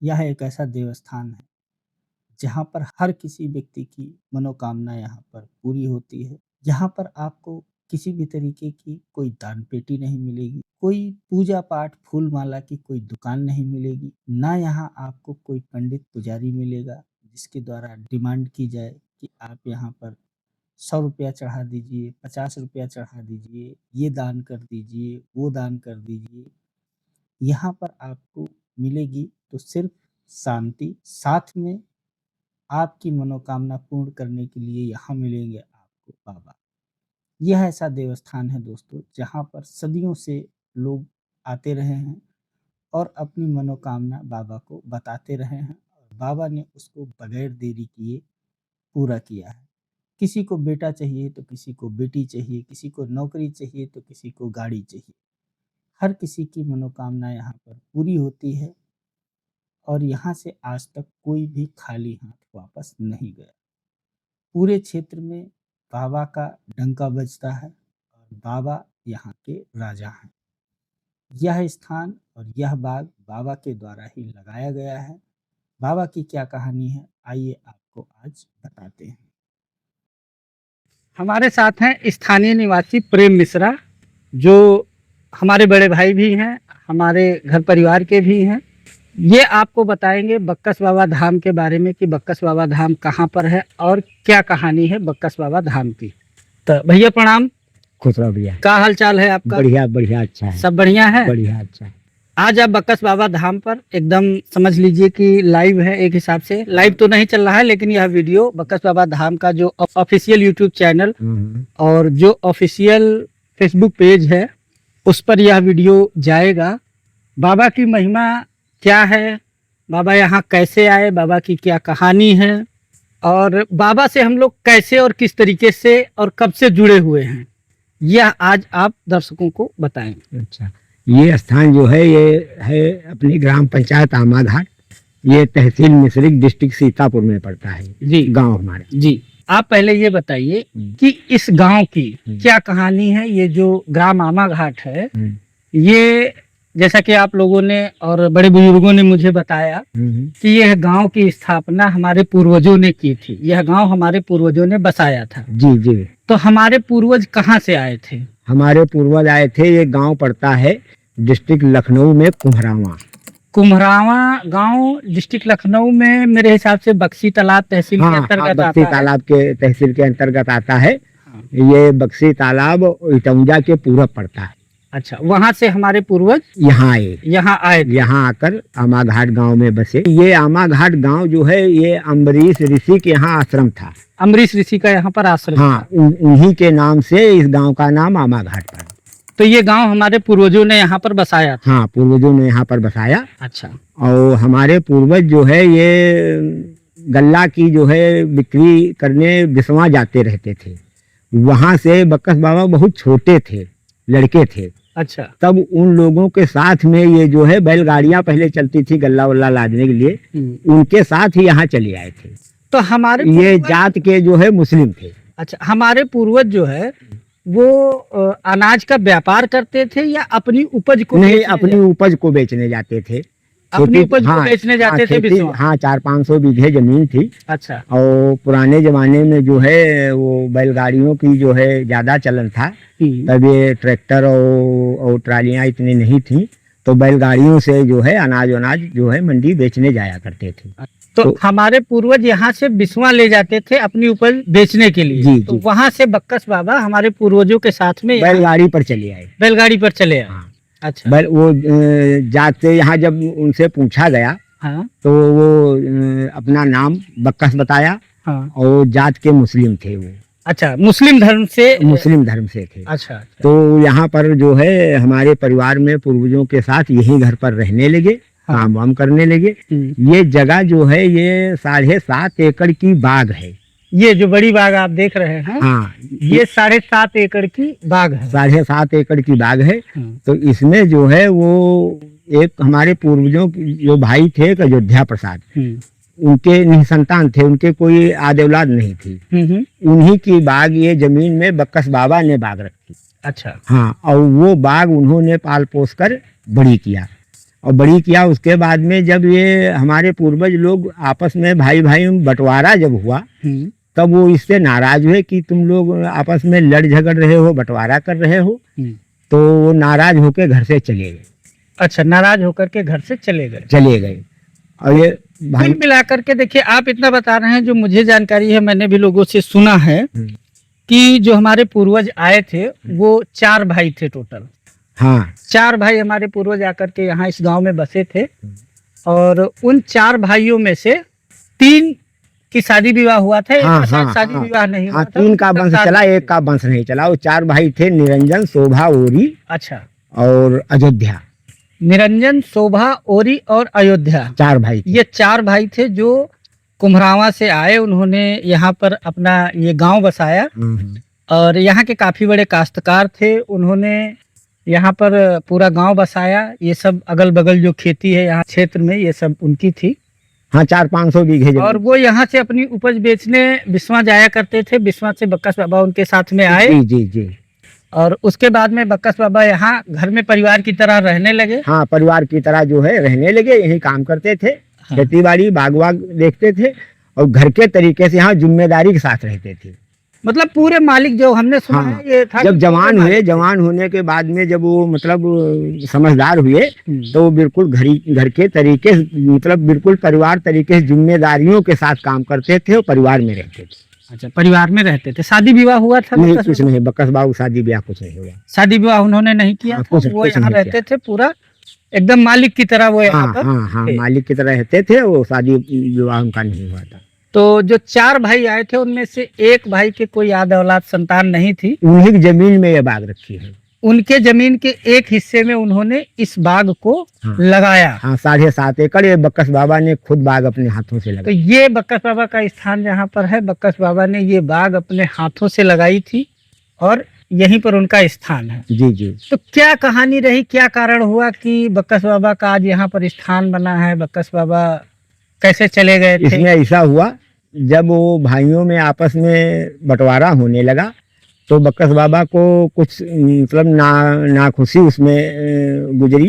यह एक ऐसा देवस्थान है जहाँ पर हर किसी व्यक्ति की मनोकामना यहाँ पर पूरी होती है। यहाँ पर आपको किसी भी तरीके की कोई दान पेटी नहीं मिलेगी, कोई पूजा पाठ फूल माला की कोई दुकान नहीं मिलेगी, ना यहाँ आपको कोई पंडित पुजारी मिलेगा जिसके द्वारा डिमांड की जाए कि आप यहाँ पर 100 रुपया चढ़ा दीजिए, 50 रुपया चढ़ा दीजिए, ये दान कर दीजिए, वो दान कर दीजिए। यहाँ पर आपको मिलेगी तो सिर्फ शांति, साथ में आपकी मनोकामना पूर्ण करने के लिए यहाँ मिलेंगे आपको बाबा। यह ऐसा देवस्थान है दोस्तों जहाँ पर सदियों से लोग आते रहे हैं और अपनी मनोकामना बाबा को बताते रहे हैं और बाबा ने उसको बगैर देरी किए पूरा किया है। किसी को बेटा चाहिए तो किसी को बेटी चाहिए, किसी को नौकरी चाहिए तो किसी को गाड़ी चाहिए। हर किसी की मनोकामना यहाँ पर पूरी होती है और यहाँ से आज तक कोई भी खाली हाथ वापस नहीं गया। पूरे क्षेत्र में बाबा का डंका बजता है और बाबा यहाँ के राजा हैं। यह स्थान और यह बाग बाबा के द्वारा ही लगाया गया है। बाबा की क्या कहानी है, आइए आपको आज बताते हैं। हमारे साथ हैं स्थानीय निवासी प्रेम मिश्रा, जो हमारे बड़े भाई भी हैं, हमारे घर परिवार के भी हैं। ये आपको बताएंगे बक्कस बाबा धाम के बारे में कि बक्कस बाबा धाम कहाँ पर है और क्या कहानी है बक्कस बाबा धाम की। तो भैया प्रणाम। खुश रहो भैया। क्या हाल चाल है आपका? बढ़िया बढ़िया, अच्छा है, सब बढ़िया है, बढ़िया अच्छा है। आज आप बक्कस बाबा धाम पर एकदम समझ लीजिए कि लाइव है। एक हिसाब से लाइव तो नहीं चल रहा है, लेकिन यह वीडियो बक्कस बाबा धाम का जो ऑफिशियल यूट्यूब चैनल और जो ऑफिशियल फेसबुक पेज है उस पर यह वीडियो जाएगा। बाबा की महिमा क्या है, बाबा यहाँ कैसे आए, बाबा की क्या कहानी है और बाबा से हम लोग कैसे और किस तरीके से और कब से जुड़े हुए हैं, यह आज आप दर्शकों को बताएंगे। अच्छा, ये स्थान जो है ये है अपनी ग्राम पंचायत आमा घाट, ये तहसील मिश्रिक डिस्ट्रिक्ट सीतापुर में पड़ता है जी, गांव हमारा जी। आप पहले ये बताइए कि इस गांव की क्या कहानी है। ये जो ग्राम आमा घाट है, ये जैसा कि आप लोगों ने और बड़े बुजुर्गों ने मुझे बताया कि यह गांव की स्थापना हमारे पूर्वजों ने की थी, यह गांव हमारे पूर्वजों ने बसाया था। जी जी। तो हमारे पूर्वज कहाँ से आए थे? हमारे पूर्वज आए थे, ये गांव पड़ता है डिस्ट्रिक्ट लखनऊ में कुम्हरावा। कुम्हरावा गांव डिस्ट्रिक्ट लखनऊ में मेरे हिसाब से बक्सी तालाब तहसील के अंतर्गत आता है। बक्सी तालाब के तहसील के अंतर्गत आता है। ये बक्सी तालाब इटौंजा के पूरब पड़ता है। अच्छा, वहाँ से हमारे पूर्वज यहाँ आए, यहाँ आकर आमा घाट गाँव में बसे। ये आमा घाट गाँव जो है ये अम्बरीश ऋषि के यहाँ आश्रम था। अम्बरीश ऋषि का यहाँ पर आश्रम? हाँ, उन्हीं के नाम से इस गांव का नाम आमा घाट पड़ा। तो ये गांव हमारे पूर्वजों ने यहाँ पर बसाया था? हाँ, पूर्वजों ने यहाँ पर बसाया। अच्छा। और हमारे पूर्वज जो है ये गल्ला की जो है बिक्री करने बिस्वा जाते रहते थे। वहां से बक्कस बाबा बहुत छोटे थे, लड़के थे। अच्छा। तब उन लोगों के साथ में ये जो है बैलगाड़ियां पहले चलती थी गल्ला वल्ला लादने के लिए, उनके साथ ही यहाँ चले आए थे। तो हमारे ये जात के जो है मुस्लिम थे। अच्छा, हमारे पूर्वज जो है वो अनाज का व्यापार करते थे या अपनी उपज को? नहीं, अपनी उपज को बेचने जाते थे। अपनी उपज को बेचने जाते थे। हाँ, 400-500 बीघे जमीन थी। अच्छा। और पुराने जमाने में जो है वो बैलगाड़ियों की जो है ज्यादा चलन था। तब ये ट्रैक्टर और ट्रालियां इतनी नहीं थी, तो बैलगाड़ियों से जो है अनाज जो है मंडी बेचने जाया करते थे। तो हमारे पूर्वज यहाँ से बिस्वा ले जाते थे अपनी उपज बेचने के लिए। जी, तो वहाँ से बक्कस बाबा हमारे पूर्वजों के साथ में बैलगाड़ी पर चले आए। बैलगाड़ी पर चले आए। हाँ। अच्छा। वो जाते यहाँ जब उनसे पूछा गया, हाँ, तो वो अपना नाम बक्कस बताया। हाँ। और जात के मुस्लिम थे वो। अच्छा, मुस्लिम धर्म से थे। अच्छा। तो यहाँ पर जो है हमारे परिवार में पूर्वजों के साथ यहीं घर पर रहने लगे। हाँ। काम वाम करने लगे। ये जगह जो है ये 7.5 एकड़ की बाग है। ये जो बड़ी बाग आप देख रहे हैं, हाँ, ये 7.5 एकड़ की बाग है। 7.5 एकड़ की बाग है। तो इसमें जो है वो एक हमारे पूर्वजों की जो भाई थे अयोध्या प्रसाद, उनके निसंतान थे, उनके कोई आदे औलाद नहीं थी। उन्हीं की बाग ये जमीन में बक्कस बाबा ने बाग रखी। अच्छा। हाँ, और वो बाग उन्होंने पाल पोस कर बड़ी किया। और बड़ी किया। उसके बाद में जब ये हमारे पूर्वज लोग आपस में भाई भाई में बंटवारा जब हुआ, तब वो इससे नाराज हुए कि तुम लोग आपस में लड़ झगड़ रहे हो, बंटवारा कर रहे हो। तो वो नाराज होकर घर से चले गए। अच्छा, नाराज होकर के घर से चले गए। और ये कुल मिलाकर के देखिए, आप इतना बता रहे हैं, जो मुझे जानकारी है, मैंने भी लोगों से सुना है कि जो हमारे पूर्वज आए थे वो 4 भाई थे टोटल। हाँ, 4 भाई हमारे पूर्वज आकर के यहाँ इस गांव में बसे थे, और उन 4 भाइयों में से 3 की शादी विवाह हुआ था। हाँ, शादी विवाह नहीं हुआ था। 3 का वंश चला, 1 का वंश नहीं चला। वो 4 भाई थे, निरंजन, शोभा, ओरी, अच्छा, और अयोध्या। निरंजन, शोभा, ओरी और अयोध्या, 4 भाई। ये 4 भाई थे जो कुम्हरावा से आए। उन्होंने यहाँ पर अपना ये गांव बसाया, और यहाँ के काफी बड़े काश्तकार थे। उन्होंने यहाँ पर पूरा गांव बसाया। ये सब अगल बगल जो खेती है यहाँ क्षेत्र में, ये सब उनकी थी। हाँ, 400-500 बीघे। और वो यहाँ से अपनी उपज बेचने बिस्वा जाया करते थे। बिस्वा से बक्कस बाबा उनके साथ में आए। जी। और उसके बाद में बक्कस बाबा यहाँ घर में परिवार की तरह रहने लगे। हाँ, परिवार की तरह जो है रहने लगे। यही काम करते थे। हाँ। खेती बाड़ी, बाग देखते थे, और घर के तरीके से यहाँ जिम्मेदारी के साथ रहते थे। मतलब पूरे मालिक जो हमने सुना हाँ, है ये था। जब जवान हुए, जवान होने के बाद में जब वो मतलब समझदार हुए, तो बिल्कुल घर के तरीके, मतलब बिल्कुल परिवार तरीके से जिम्मेदारियों के साथ काम करते थे और परिवार में रहते थे। अच्छा, परिवार में रहते थे। शादी विवाह हुआ था? नहीं, कुछ नहीं। बक्कस बाबू शादी ब्याह कुछ नहीं हुआ। शादी विवाह उन्होंने नहीं किया। हाँ, वो यहाँ रहते थे पूरा एकदम मालिक की तरह। वो यहाँ पर हाँ, मालिक की तरह रहते थे। वो शादी विवाह उनका नहीं हुआ था। तो जो 4 भाई आए थे उनमें से एक भाई के कोई याद औलाद संतान नहीं थी। उन्हीं की जमीन में ये बाग रखी है। उनके जमीन के एक हिस्से में उन्होंने इस बाग को लगाया। हाँ, 7.5 एकड़ ये बक्कस बाबा ने खुद बाग अपने हाथों से लगाया। तो ये बक्कस बाबा का स्थान जहाँ पर है, बक्कस बाबा ने ये बाग अपने हाथों से लगाई थी, और यहीं पर उनका स्थान है। जी। तो क्या कहानी रही, क्या कारण हुआ कि बक्कस बाबा का आज यहाँ पर स्थान बना है? बक्कस बाबा कैसे चले गए थे? इसमें ऐसा हुआ, जब वो भाइयों में आपस में बंटवारा होने लगा, तो बक्कस बाबा को कुछ मतलब नाखुशी उसमें गुजरी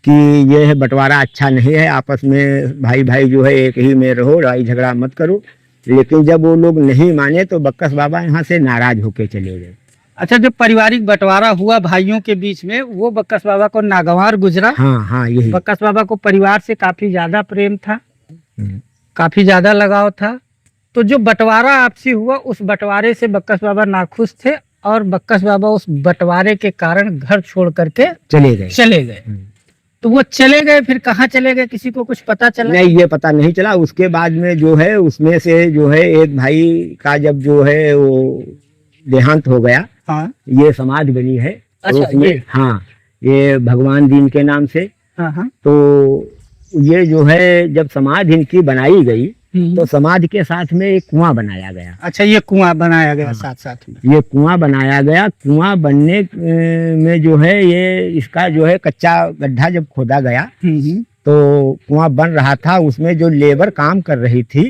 कि यह बंटवारा अच्छा नहीं है। आपस में भाई भाई जो है एक ही में रहो, लड़ाई झगड़ा मत करो। लेकिन जब वो लोग नहीं माने, तो बक्कस बाबा यहाँ से नाराज होके चले गए। अच्छा, जब पारिवारिक बंटवारा हुआ भाइयों के बीच में, वो बक्कस बाबा को नागवार गुजरा। हाँ, यही। बक्कस बाबा को परिवार से काफी ज्यादा प्रेम था, काफी ज्यादा लगाव था। तो जो बंटवारा आपसी हुआ, उस बंटवारे से बक्कस बाबा नाखुश थे, और बक्कस बाबा उस बंटवारे के कारण घर छोड़ करके चले गए। तो वो चले गए, फिर कहाँ चले गए, किसी को कुछ पता चला? नहीं, ये पता नहीं चला। उसके बाद में जो है, उसमें से जो है एक भाई का जब जो है वो देहांत हो गया। हाँ, ये समाधि बनी है। अच्छा, हाँ, ये भगवान दीन के नाम से। हाँ। तो ये जो है जब समाधि इनकी बनाई गई, तो समाधि के साथ में एक कुआं बनाया गया। अच्छा, ये कुआं बनाया गया। साथ में ये कुआं बनाया गया। कुआं बनने में जो है ये इसका जो है कच्चा गड्ढा जब खोदा गया, तो कुआं बन रहा था। उसमें जो लेबर काम कर रही थी,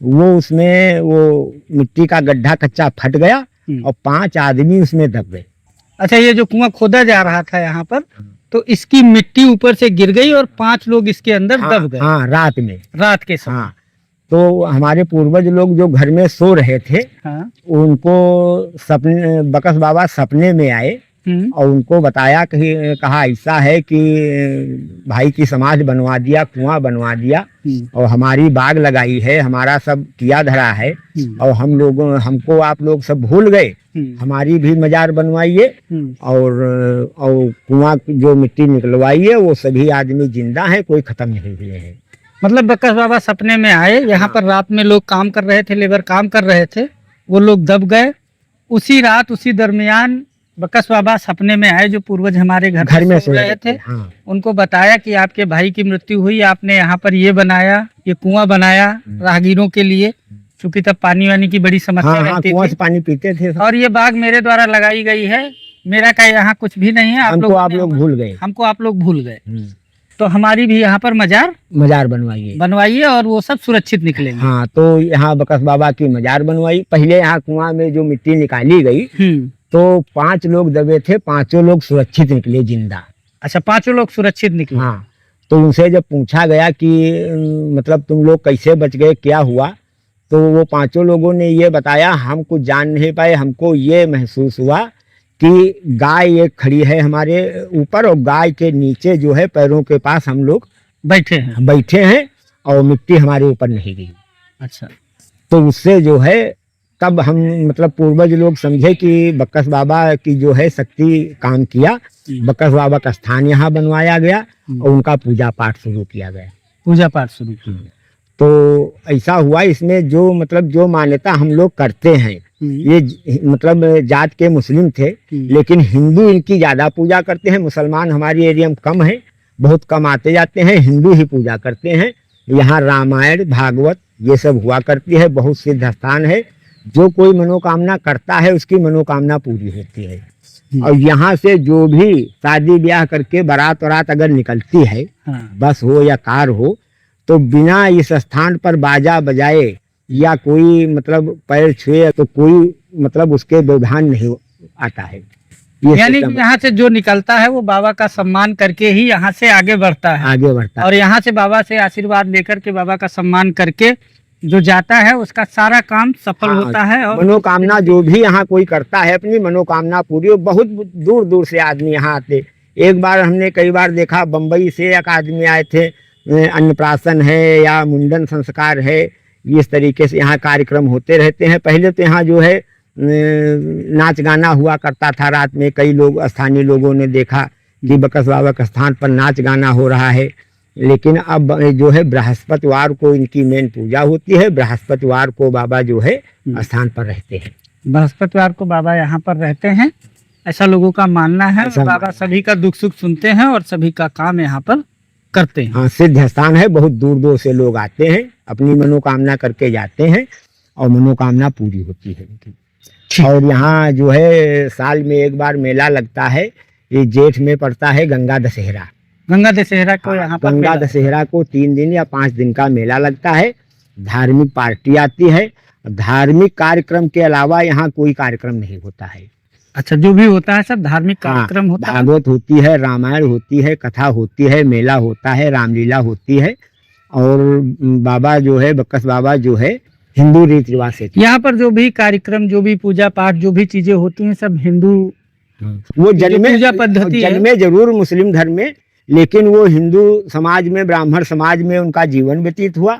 वो उसमें वो मिट्टी का गड्ढा कच्चा फट गया, और 5 आदमी उसमें दब गए। अच्छा, ये जो कुआं खोदा जा रहा था यहाँ पर, तो इसकी मिट्टी ऊपर से गिर गई और 5 लोग इसके अंदर दब गए। हाँ, रात के समय। हाँ, तो हमारे पूर्वज लोग जो घर में सो रहे थे, हाँ, उनको सपने, बक्कस बाबा सपने में आए, और उनको बताया कि कहा ऐसा है कि भाई की समाधि बनवा दिया, कुआं बनवा दिया, और हमारी बाग लगाई है, हमारा सब किया धरा है, और हमको आप लोग सब भूल गए। हमारी भी मजार बनवाइए, और कुआं जो मिट्टी निकलवाइए। वो सभी आदमी जिंदा हैं, कोई खत्म नहीं हुए हैं। मतलब बक्कस बाबा सपने में आए, यहाँ पर रात में लोग काम कर रहे थे, लेबर काम कर रहे थे, वो लोग दब गए। उसी रात, उसी दरमियान बक्कस बाबा सपने में आए, जो पूर्वज हमारे घर में सो रहे थे। हाँ। उनको बताया कि आपके भाई की मृत्यु हुई, आपने यहाँ पर ये बनाया, ये कुआं बनाया राहगीरों के लिए, क्योंकि तब पानी वानी की बड़ी समस्या रहती थी। पानी पीते थे। और ये बाग मेरे द्वारा लगाई गई है, मेरा का यहाँ कुछ भी नहीं है, हमको आप लोग भूल गए। तो हमारी भी यहाँ पर मजार बनवाइए, और वो सब सुरक्षित निकलेंगे। हाँ, तो यहाँ बक्कस बाबा की मजार बनवाई। पहले यहाँ कुआं में जो मिट्टी निकाली गई, तो 5 लोग दबे थे, 5 लोग सुरक्षित निकले जिंदा। अच्छा, 5 लोग सुरक्षित निकले। हाँ, तो उनसे जब पूछा गया कि मतलब तुम लोग कैसे बच गए, क्या हुआ, तो वो पांचों लोगों ने ये बताया, हम कुछ जान नहीं पाए, हमको ये महसूस हुआ कि गाय एक खड़ी है हमारे ऊपर और गाय के नीचे जो है पैरों के पास हम लोग बैठे हैं और मिट्टी हमारे ऊपर नहीं गिरी। अच्छा। तो उससे जो है तब हम मतलब पूर्वज लोग समझे कि बक्कस बाबा की जो है शक्ति काम किया। बक्कस बाबा का स्थान यहाँ बनवाया गया और उनका पूजा पाठ शुरू किया गया। पूजा पाठ शुरू किया। तो ऐसा हुआ, इसमें जो मतलब जो मान्यता हम लोग करते हैं, ये मतलब जात के मुस्लिम थे, लेकिन हिंदू इनकी ज्यादा पूजा करते हैं। मुसलमान हमारी एरिया में कम है, बहुत कम आते जाते हैं, हिंदू ही पूजा करते हैं। यहाँ रामायण भागवत ये सब हुआ करती है, बहुत सिद्ध स्थान है। जो कोई मनोकामना करता है उसकी मनोकामना पूरी होती है। और यहाँ से जो भी शादी ब्याह करके बारात वरात अगर निकलती है, बस हो या कार हो, तो बिना इस स्थान पर बाजा बजाए या कोई मतलब पैर छुए तो कोई मतलब उसके व्यवधान नहीं आता है। यानी कि यहाँ से जो निकलता है वो बाबा का सम्मान करके ही यहाँ से आगे बढ़ता है और यहाँ से बाबा से आशीर्वाद लेकर के बाबा का सम्मान करके जो जाता है उसका सारा काम सफल होता है। और मनोकामना जो भी यहाँ कोई करता है अपनी मनोकामना पूरी। बहुत दूर दूर से आदमी यहाँ आते। एक बार हमने कई बार देखा, बम्बई से एक आदमी आए थे, अन्नप्राशन है या मुंडन संस्कार है, इस तरीके से यहाँ कार्यक्रम होते रहते हैं। पहले तो यहाँ जो है नाच गाना हुआ करता था रात में। कई लोग स्थानीय लोगों ने देखा कि बक्कस बाबा के स्थान पर नाच गाना हो रहा है, लेकिन अब जो है बृहस्पतिवार को इनकी मेन पूजा होती है। बृहस्पतिवार को बाबा जो है स्थान पर रहते हैं। बृहस्पतिवार को बाबा यहाँ पर रहते हैं, ऐसा लोगों का मानना है। बाबा सभी का दुख सुख सुनते हैं और सभी का काम यहाँ पर करते हैं। हाँ, सिद्ध स्थान है। बहुत दूर दूर से लोग आते हैं, अपनी मनोकामना करके जाते हैं और मनोकामना पूरी होती है इनकी। और यहाँ जो है साल में एक बार मेला लगता है, ये जेठ में पड़ता है, गंगा दशहरा। गंगा दशहरा को यहाँ पर गंगा दशहरा को 3 दिन या 5 दिन का मेला लगता है। धार्मिक पार्टी आती है। धार्मिक कार्यक्रम के अलावा यहाँ कोई कार्यक्रम नहीं होता है। अच्छा, जो भी होता है सब धार्मिक कार्यक्रम होता है। भागवत होती है, रामायण होती है, कथा होती है, मेला होता है, रामलीला होती है। और बाबा जो है बक्कस बाबा जो है हिंदू रीति रिवाज से यहाँ पर जो भी कार्यक्रम, जो भी पूजा पाठ, जो भी चीजें होती हैं सब हिंदू वो जन्मे पूजा पद्धति जन्मे जरूर मुस्लिम धर्म में, लेकिन वो हिंदू समाज में, ब्राह्मण समाज में उनका जीवन व्यतीत हुआ।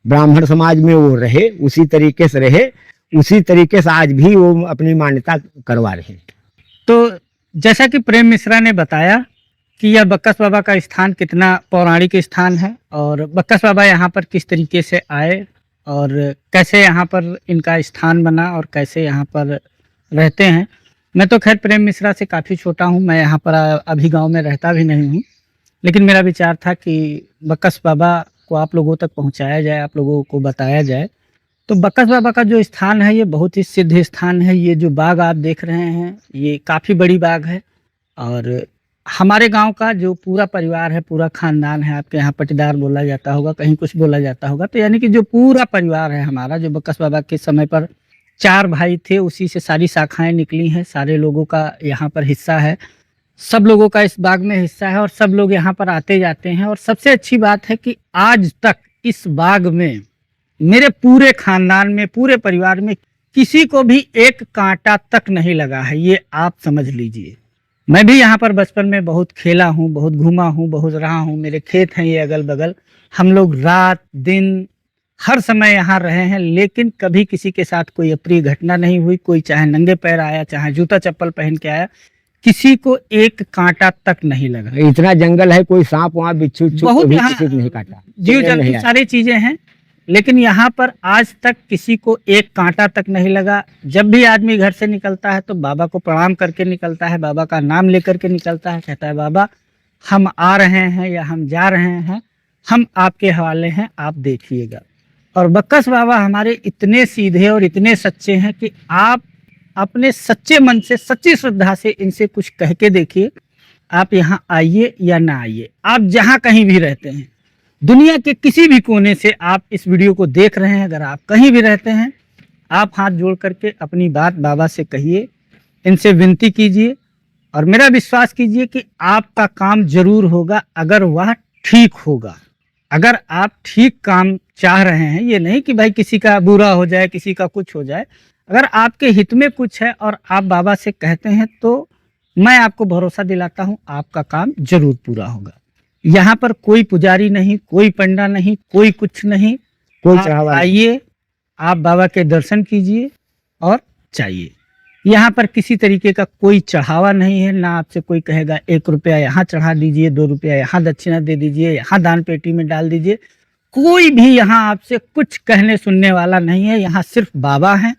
ब्राह्मण समाज में वो रहे, उसी तरीके से रहे, उसी तरीके से आज भी वो अपनी मान्यता करवा रहे हैं। तो जैसा कि प्रेम मिश्रा ने बताया कि यह बक्कस बाबा का स्थान कितना पौराणिक स्थान है और बक्कस बाबा यहाँ पर किस तरीके से आए और कैसे यहाँ पर इनका स्थान बना और कैसे यहाँ पर रहते हैं। मैं तो खैर प्रेम मिश्रा से काफ़ी छोटा हूँ, मैं यहाँ पर अभी गांव में रहता भी नहीं हूँ, लेकिन मेरा विचार था कि बक्कस बाबा को आप लोगों तक पहुँचाया जाए, आप लोगों को बताया जाए। तो बक्कस बाबा का जो स्थान है ये बहुत ही सिद्ध स्थान है। ये जो बाग आप देख रहे हैं ये काफ़ी बड़ी बाग है और हमारे गांव का जो पूरा परिवार है, पूरा खानदान है, आपके यहाँ पटीदार बोला जाता होगा, कहीं कुछ बोला जाता होगा, तो यानी कि जो पूरा परिवार है हमारा, जो बक्कस बाबा के समय पर 4 भाई थे, उसी से सारी शाखाएं निकली हैं। सारे लोगों का यहाँ पर हिस्सा है, सब लोगों का इस बाग में हिस्सा है और सब लोग यहाँ पर आते जाते हैं। और सबसे अच्छी बात है कि आज तक इस बाग में मेरे पूरे खानदान में, पूरे परिवार में किसी को भी एक कांटा तक नहीं लगा है, ये आप समझ लीजिए। मैं भी यहाँ पर बचपन में बहुत खेला हूँ, बहुत घूमा हूँ, बहुत रहा हूँ। मेरे खेत हैं ये अगल बगल, हम लोग रात दिन हर समय यहाँ रहे हैं, लेकिन कभी किसी के साथ कोई अप्रिय घटना नहीं हुई। कोई चाहे नंगे पैर आया, चाहे जूता चप्पल पहन के आया, किसी को एक कांटा तक नहीं लगा। इतना जंगल है, कोई सांप वहाँ बिच्छू बहुत नहीं काटा, जीव जंतु सारी चीजें हैं, लेकिन यहाँ पर आज तक किसी को एक कांटा तक नहीं लगा। जब भी आदमी घर से निकलता है तो बाबा को प्रणाम करके निकलता है, बाबा का नाम लेकर के निकलता है, कहता है बाबा हम आ रहे हैं या हम जा रहे हैं, हम आपके हवाले हैं, आप देखिएगा। और बक्कस बाबा हमारे इतने सीधे और इतने सच्चे हैं कि आप अपने सच्चे मन से, सच्ची श्रद्धा से इनसे कुछ कह के देखिए। आप यहाँ आइए या ना आइए, आप जहाँ कहीं भी रहते हैं, दुनिया के किसी भी कोने से आप इस वीडियो को देख रहे हैं, अगर आप कहीं भी रहते हैं, आप हाथ जोड़ करके अपनी बात बाबा से कहिए, इनसे विनती कीजिए और मेरा विश्वास कीजिए कि आपका काम जरूर होगा। अगर वह ठीक होगा। अगर आप ठीक काम चाह रहे हैं, ये नहीं कि भाई किसी का बुरा हो जाए, किसी का कुछ हो जाए, अगर आपके हित में कुछ है और आप बाबा से कहते हैं तो मैं आपको भरोसा दिलाता हूँ आपका काम जरूर पूरा होगा। यहाँ पर कोई पुजारी नहीं, कोई पंडा नहीं, कोई कुछ नहीं, कोई आप चढ़ावा नहीं। आइए, आप बाबा के दर्शन कीजिए और जाइए। यहाँ पर किसी तरीके का कोई चढ़ावा नहीं है, ना आपसे कोई कहेगा 1 रुपया यहाँ चढ़ा दीजिए, 2 रुपया यहाँ दक्षिणा दे दीजिए, यहाँ दान पेटी में डाल दीजिए। कोई भी यहाँ आपसे कुछ कहने सुनने वाला नहीं है। यहाँ सिर्फ बाबा हैं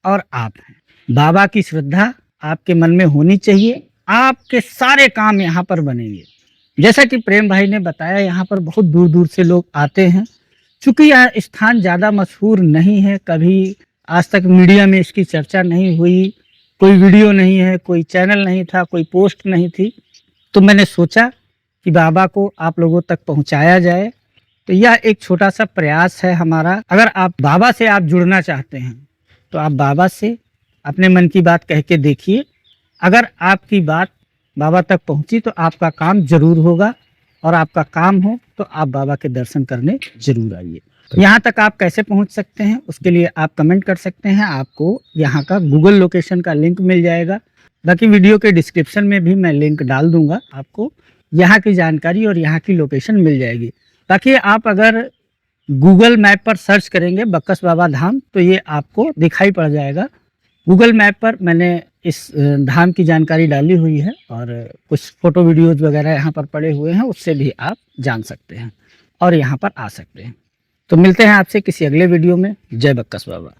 और आप हैं। बाबा की श्रद्धा आपके मन में होनी चाहिए, आपके सारे काम यहाँ पर बनेंगे। जैसा कि प्रेम भाई ने बताया, यहाँ पर बहुत दूर दूर से लोग आते हैं। चूंकि यह स्थान ज़्यादा मशहूर नहीं है, कभी आज तक मीडिया में इसकी चर्चा नहीं हुई, कोई वीडियो नहीं है, कोई चैनल नहीं था, कोई पोस्ट नहीं थी, तो मैंने सोचा कि बाबा को आप लोगों तक पहुंचाया जाए। तो यह एक छोटा सा प्रयास है हमारा। अगर आप बाबा से आप जुड़ना चाहते हैं तो आप बाबा से अपने मन की बात कह के देखिए। अगर आपकी बात बाबा तक पहुंची तो आपका काम जरूर होगा, और आपका काम हो तो आप बाबा के दर्शन करने जरूर आइए। यहाँ तक आप कैसे पहुंच सकते हैं उसके लिए आप कमेंट कर सकते हैं। आपको यहाँ का गूगल लोकेशन का लिंक मिल जाएगा। बाकी वीडियो के डिस्क्रिप्शन में भी मैं लिंक डाल दूंगा, आपको यहाँ की जानकारी और यहाँ की लोकेशन मिल जाएगी। बाकी आप अगर गूगल मैप पर सर्च करेंगे बक्कस बाबा धाम तो ये आपको दिखाई पड़ जाएगा। गूगल मैप पर मैंने इस धाम की जानकारी डाली हुई है, और कुछ फोटो वीडियोज वगैरह यहाँ पर पड़े हुए हैं, उससे भी आप जान सकते हैं और यहाँ पर आ सकते हैं। तो मिलते हैं आपसे किसी अगले वीडियो में। जय बक्कस बाबा।